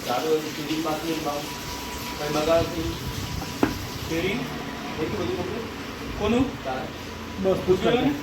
સારું હતું ફિટિંગ બાકી ભાઈ મગાવતી ફેરી એટલું બધું મોકલું કોનું તારે બસ પૂછ્યું ને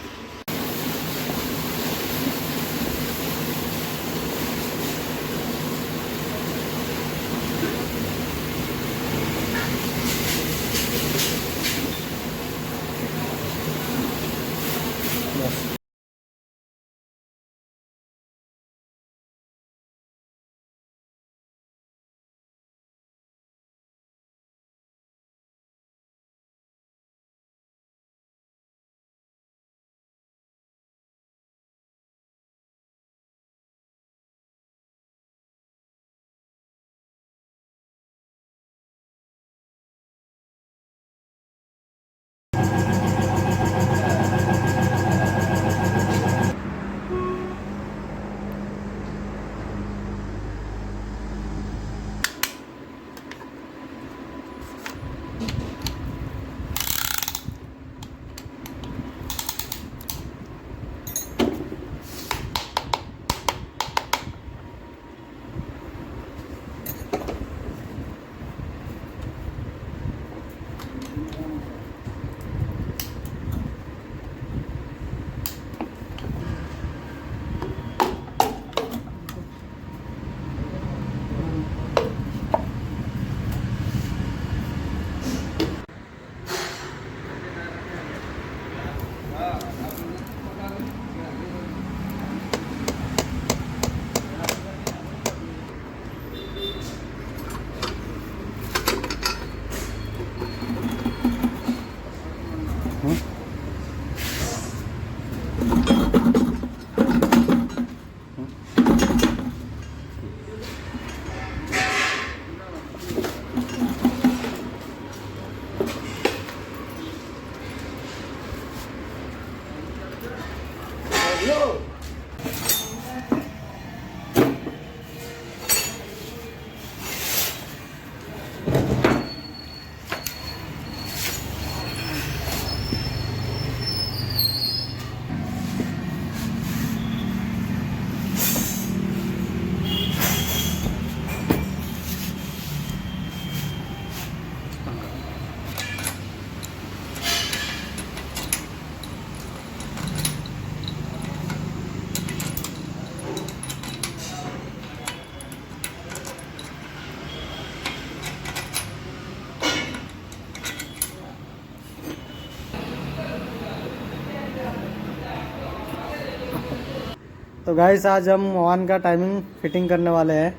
तो गाइस आज हम ओवन का टाइमिंग फिटिंग करने वाले हैं।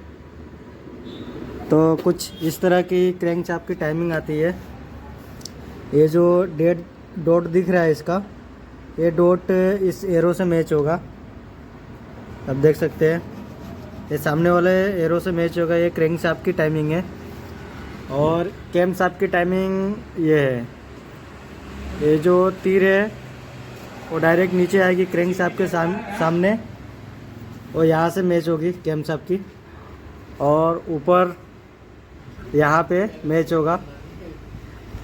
तो कुछ इस तरह की क्रैंक शाफ्ट की टाइमिंग आती है। ये जो डेड डॉट दिख रहा है इसका, ये डॉट इस एरो से मैच होगा। अब देख सकते हैं ये सामने वाले एरो से मैच होगा। ये क्रैंक शाफ्ट की टाइमिंग है और कैम शाफ्ट की टाइमिंग ये है। ये जो तीर है वो डायरेक्ट नीचे आएगी क्रैंक शाफ्ट के सामने और यहाँ से मैच होगी कैम शाफ्ट की, और ऊपर यहाँ पे मैच होगा।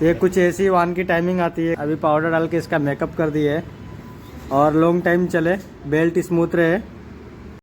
ये कुछ ऐसी वान की टाइमिंग आती है। अभी पाउडर डाल के इसका मेकअप कर दिए है और लॉन्ग टाइम चले, बेल्ट स्मूथ रहे।